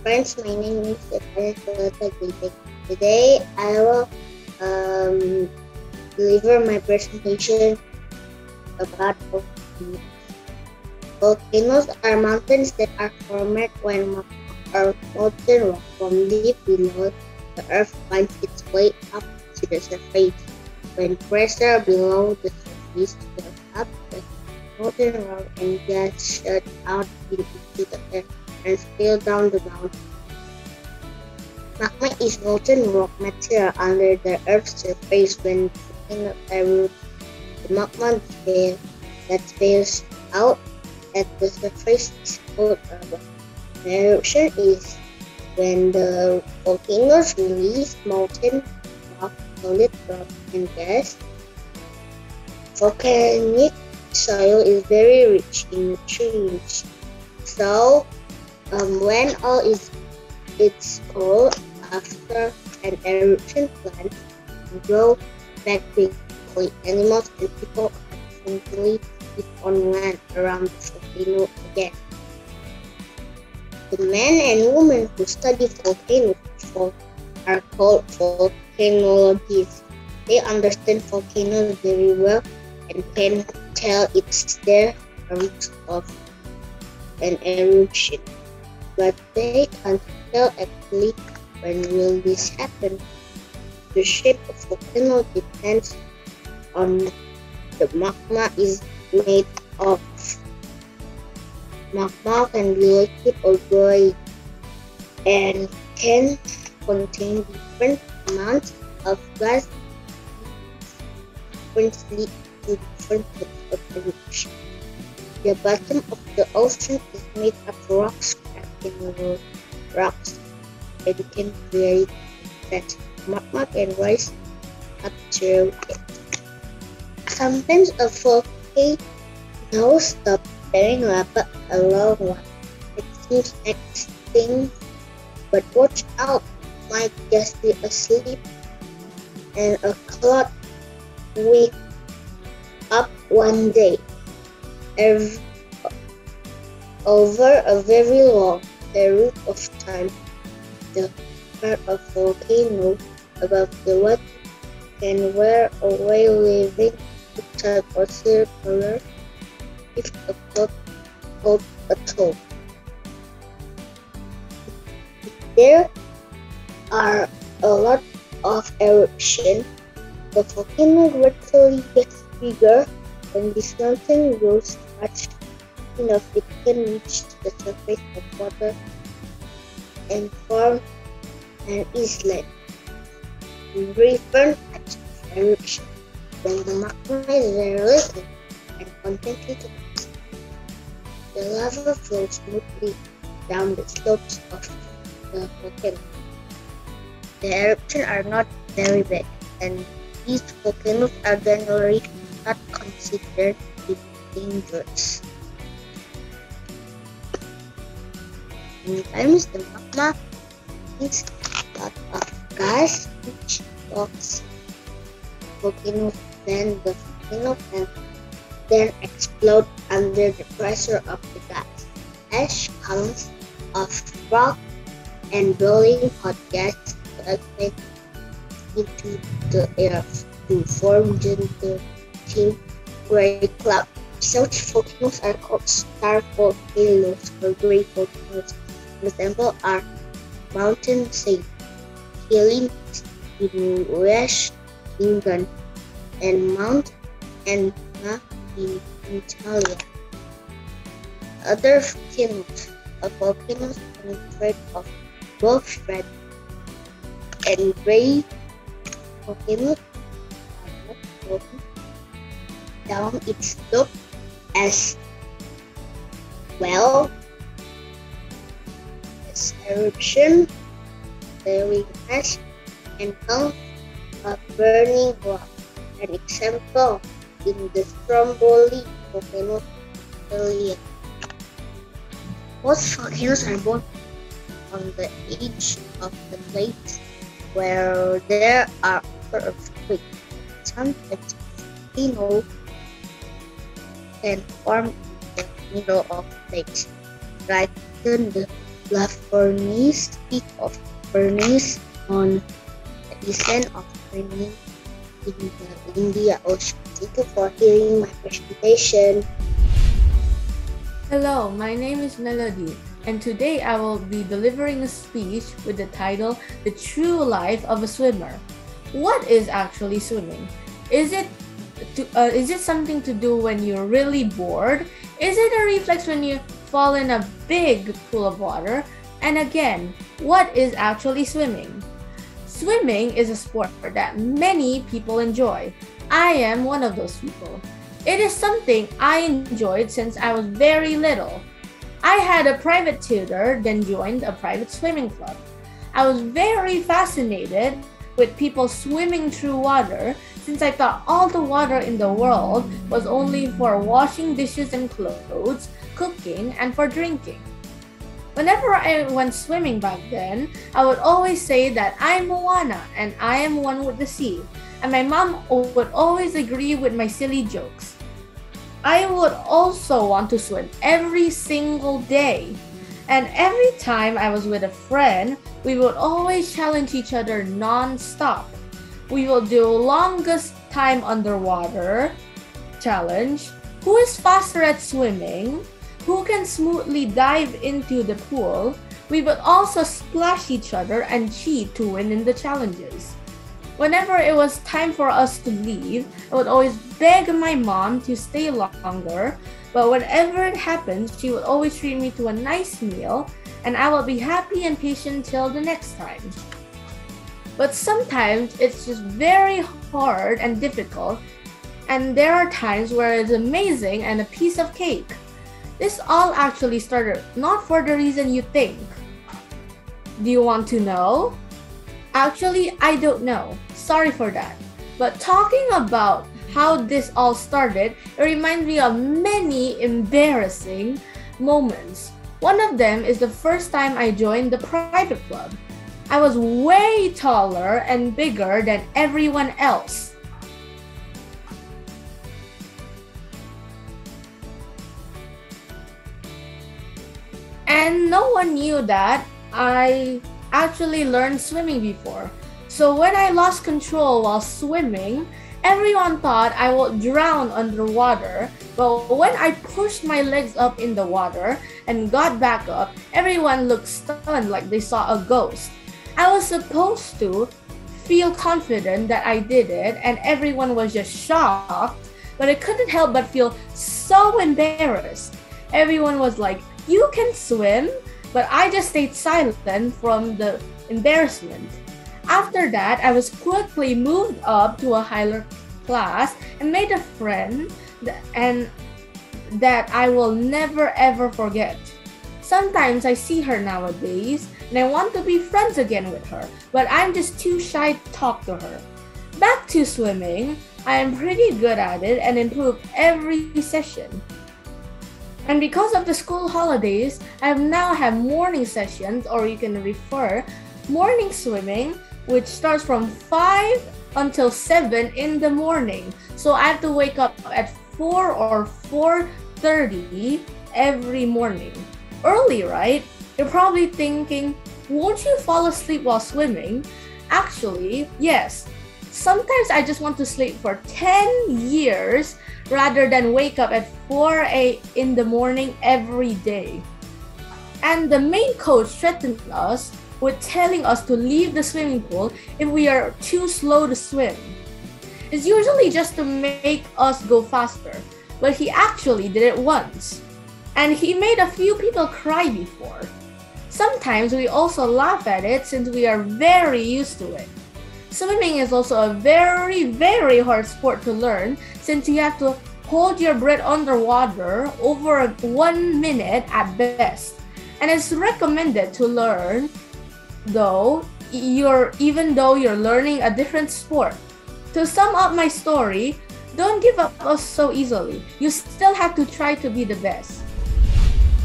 friends, my name is Batari. Today I will deliver my presentation about volcanoes. Volcanoes are mountains that are formed when molten rock from deep below the earth finds its way up to the surface. When pressure below the surface builds up, the molten rock and gas shoot out into the air and spill down the mountain. Magma is molten rock material under the Earth's surface. When volcano erupts, the magma that spills out at the surface is called lava. An eruption is when the volcanoes release molten rock, solid rock, and gas. Volcanic soil is very rich in nutrients. So, when all is cold after an eruption, plants grow back quickly. Animals and people constantly live on land around the volcano again. The men and women who study volcanoes are called volcanologists. They understand volcanoes very well and can tell it's their roots of an eruption. But they can't tell actually when will this happen. The shape of volcano depends on the magma is made of. Magma can be liquid or dry and can contain different amounts of gas, differently to different types of eruption. The bottom of the ocean is made of rocks cracked in the rocks that can create that magma can rise up through it. Sometimes a volcano stops bearing lava a long while. It seems extinct, but watch out, it might just be asleep and a cloud wake up one day. Over a very long period of time, the part of volcano above the water can wear away, leaving a type or circular if a cloud called a toe. There are a lot of eruptions. The volcano gradually gets bigger. When this mountain grows large enough, it can reach the surface of water and form an island. Different types of eruption. When the magma is very little and concentrated, the lava flows smoothly down the slopes of the volcano. The eruptions are not very big, and these volcanoes are generally not considered to be dangerous. Sometimes the magma is a lot of gas which blocks volcanoes, then the volcano can then explode under the pressure of the gas. Ash comes off rock and boiling hot gas collected into the air to form gentle thin gray cloud. Such volcanoes are called star volcanoes or gray volcanoes. Examples are Mountain Saint Helens in West England and Mount Etna in Italy. Other volcanoes consist of both red and gray volcanoes are not flowing down its slope as well as eruption, bearing ash and cones of burning rock. An example in the Stromboli volcano Italy. Most volcanoes are born on the edge of the plates where there are earthquakes. Sometimes volcanoes can form in the middle of plates, like the Laforni speak of furnace on the descent of trainee in the India Ocean. Thank you for hearing my presentation. Hello, my name is Melody, and today I will be delivering a speech with the title, The True Life of a Swimmer. What is actually swimming? Is it something to do when you're really bored? Is it a reflex when you fall in a big pool of water? And again, what is actually swimming? Swimming is a sport that many people enjoy. I am one of those people. It is something I enjoyed since I was very little. I had a private tutor, then joined a private swimming club. I was very fascinated with people swimming through water since I thought all the water in the world was only for washing dishes and clothes, cooking, and for drinking. Whenever I went swimming back then, I would always say that I'm Moana and I am one with the sea, and my mom would always agree with my silly jokes. I would also want to swim every single day, and every time I was with a friend, we would always challenge each other non-stop. We will do longest time underwater challenge, who is faster at swimming, who can smoothly dive into the pool. We would also splash each other and cheat to win in the challenges. Whenever it was time for us to leave, I would always beg my mom to stay longer, but whenever it happens, she would always treat me to a nice meal, and I will be happy and patient till the next time. But sometimes it's just very hard and difficult, and there are times where it's amazing and a piece of cake. This all actually started not for the reason you think. Do you want to know? Actually, I don't know. Sorry for that. But talking about how this all started, it reminds me of many embarrassing moments. One of them is the first time I joined the private club. I was way taller and bigger than everyone else. And no one knew that I actually learned swimming before. So when I lost control while swimming, everyone thought I would drown underwater. But when I pushed my legs up in the water and got back up, everyone looked stunned like they saw a ghost. I was supposed to feel confident that I did it, and everyone was just shocked, but I couldn't help but feel so embarrassed. Everyone was like, "You can swim?" But I just stayed silent from the embarrassment. After that, I was quickly moved up to a higher class and made a friend that I will never ever forget. Sometimes I see her nowadays and I want to be friends again with her, but I'm just too shy to talk to her. Back to swimming, I am pretty good at it and improve every session. And because of the school holidays, I now have morning sessions, or you can refer morning swimming, which starts from 5 until 7 in the morning. So I have to wake up at 4 or 4:30 every morning. Early, right? You're probably thinking, won't you fall asleep while swimming? Actually, yes. Sometimes I just want to sleep for 10 years rather than wake up at 4 in the morning every day. And the main coach threatened us with telling us to leave the swimming pool if we are too slow to swim. It's usually just to make us go faster, but he actually did it once. And he made a few people cry before. Sometimes we also laugh at it since we are very used to it. Swimming is also a very, very hard sport to learn since you have to hold your breath underwater over 1 minute at best. And it's recommended to learn even though you're learning a different sport. To sum up my story, don't give up so easily. You still have to try to be the best.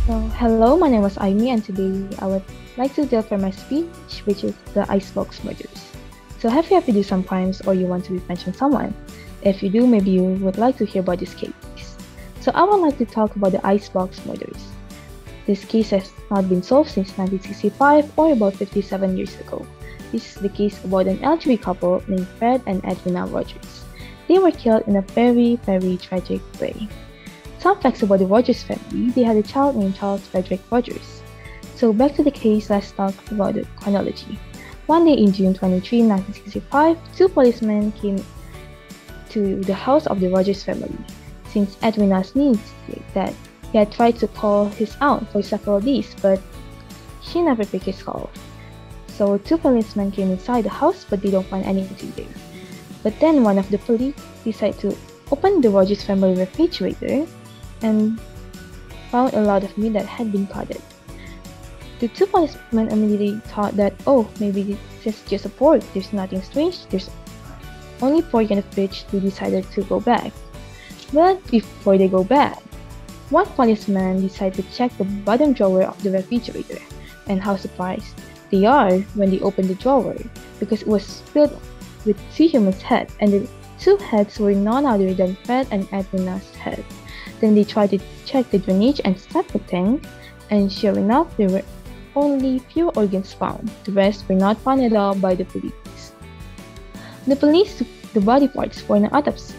So, hello, my name is Aimee, and today I would like to deliver my speech, which is the icebox murders. So have you ever do some crimes or you want to revenge on someone? If you do, maybe you would like to hear about this case. So I would like to talk about the icebox murders. This case has not been solved since 1965 or about 57 years ago. This is the case about an elderly couple named Fred and Edwina Rogers. They were killed in a very, very tragic way. Some facts about the Rogers family: they had a child named Charles Frederick Rogers. So back to the case, let's talk about the chronology. One day in June 23, 1965, two policemen came to the house of the Rogers family. Since Edwina's needs that he had tried to call his aunt for several days, but she never picked his call. So two policemen came inside the house, but they don't find anything there. But then one of the police decided to open the Rogers family refrigerator and found a lot of meat that had been cutted. The two policemen immediately thought that, oh, maybe this is just a pork, there's nothing strange, there's only pork in the fridge. They decided to go back. But before they go back, one policeman decided to check the bottom drawer of the refrigerator, and how surprised they are when they opened the drawer, because it was filled with two humans' heads, and the two heads were none other than Fred and Edwina's head. Then they tried to check the drainage and septic tank, and sure enough, there were only few organs found. The rest were not found at all by the police. The police took the body parts for an autopsy.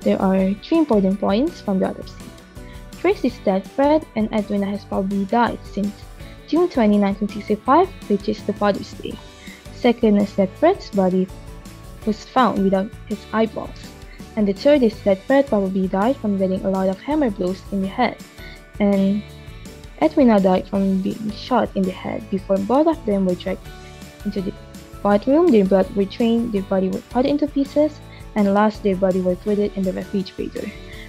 There are three important points from the autopsy. First is that Fred and Edwina has probably died since June 20, 1965, which is the Father's Day. Second is that Fred's body was found without his eyeballs. And the third is that Fred probably died from getting a lot of hammer blows in the head, and Edwina died from being shot in the head. Before both of them were dragged into the bathroom, their blood were drained, their body were cut into pieces, and last their body were put in the refrigerator.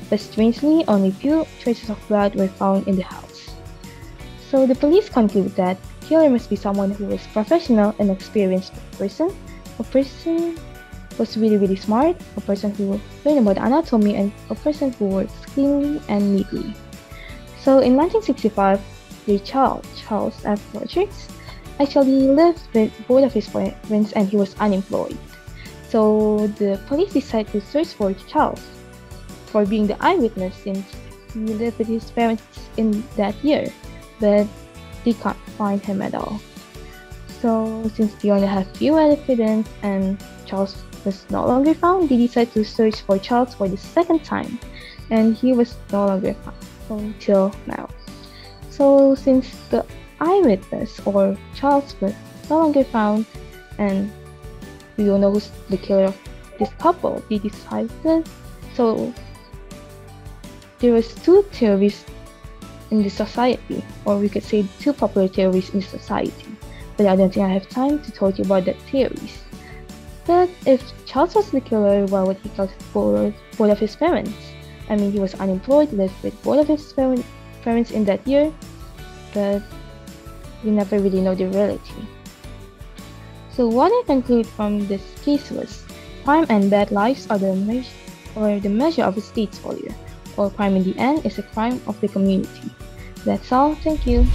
But strangely, only few traces of blood were found in the house. So the police conclude that the killer must be someone who was professional and experienced person, a person was really smart, a person who learned about anatomy, and a person who works cleanly and neatly. So in 1965, their child, Charles F. Rogers, actually lived with both of his parents and he was unemployed. So the police decided to search for Charles for being the eyewitness since he lived with his parents in that year, but they can't find him at all. So since they only have few evidence and Charles was no longer found, they decided to search for Charles for the second time, and he was no longer found until now. So since the eyewitness or Charles was no longer found and we don't know who's the killer of this couple, they decided, so there was two theories in the society, or we could say two popular theories in the society, but I don't think I have time to talk about the theories. But if Charles was the killer, why would he kill both of his parents? I mean, he was unemployed, lived with both of his parents in that year, but we never really know the reality. So what I conclude from this case was, crime and bad lives are the measure of a state's failure, or crime in the end is a crime of the community. That's all, thank you.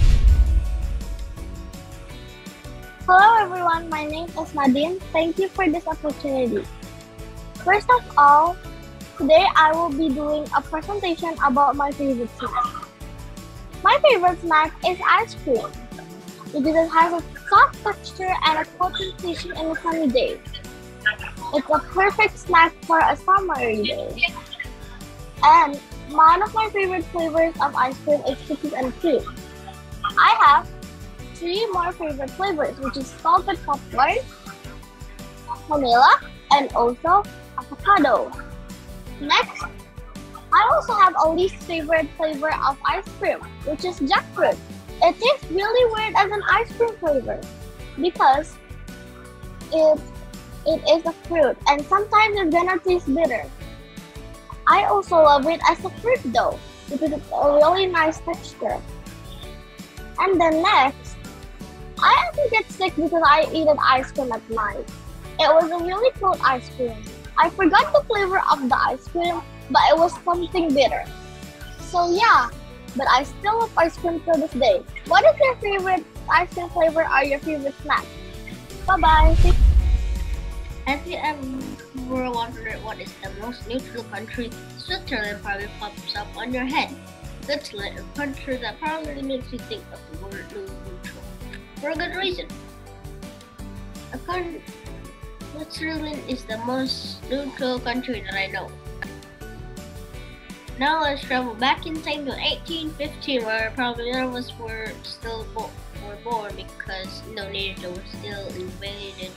Hello everyone, my name is Nadine. Thank you for this opportunity. First of all, today I will be doing a presentation about my favorite snack. My favorite snack is ice cream because it has a soft texture and a concentration in a sunny day. It's a perfect snack for a summery day. And one of my favorite flavors of ice cream is cookies and cream. I have three more favorite flavors, which is salted popcorn, vanilla, and also avocado. Next, I also have a least favorite flavor of ice cream, which is jackfruit. It tastes really weird as an ice cream flavor because it is a fruit and sometimes it's gonna taste bitter. I also love it as a fruit though because it's a really nice texture. And then next, I often get sick because I eat an ice cream at night. It was a really cold ice cream. I forgot the flavor of the ice cream, but it was something bitter. So yeah, but I still love ice cream till this day. What is your favorite ice cream flavor or your favorite snack? Bye-bye. Have you ever wondered what is the most neutral country? Switzerland probably pops up on your head. Switzerland, a country that probably makes you think of the word neutral. For a good reason. Switzerland is the most neutral country that I know. Now let's travel back in time to 1815, where probably none of us were born because Indonesia was still invaded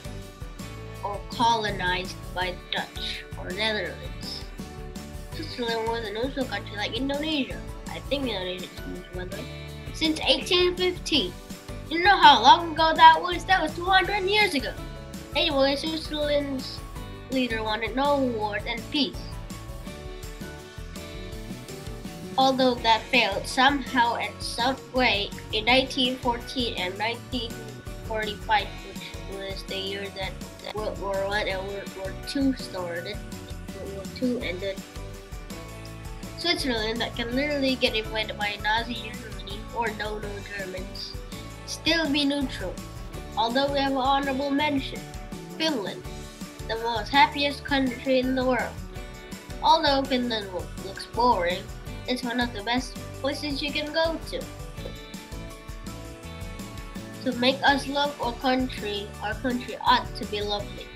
or colonized by the Dutch or Netherlands. Switzerland was a neutral country like Indonesia. I think Indonesia is neutral, by the way. Since 1815. You know how long ago that was? That was 200 years ago. Anyway, Switzerland's leader wanted no wars and peace. Although that failed somehow and some way in 1914 and 1945, which was the year that World War I and World War II started. World War II ended. Switzerland, that can literally get invaded by Nazi Germany or no Germans, still be neutral. Although we have an honorable mention, Finland, the most happiest country in the world. Although Finland looks boring, it's one of the best places you can go to. To make us love our country ought to be lovely.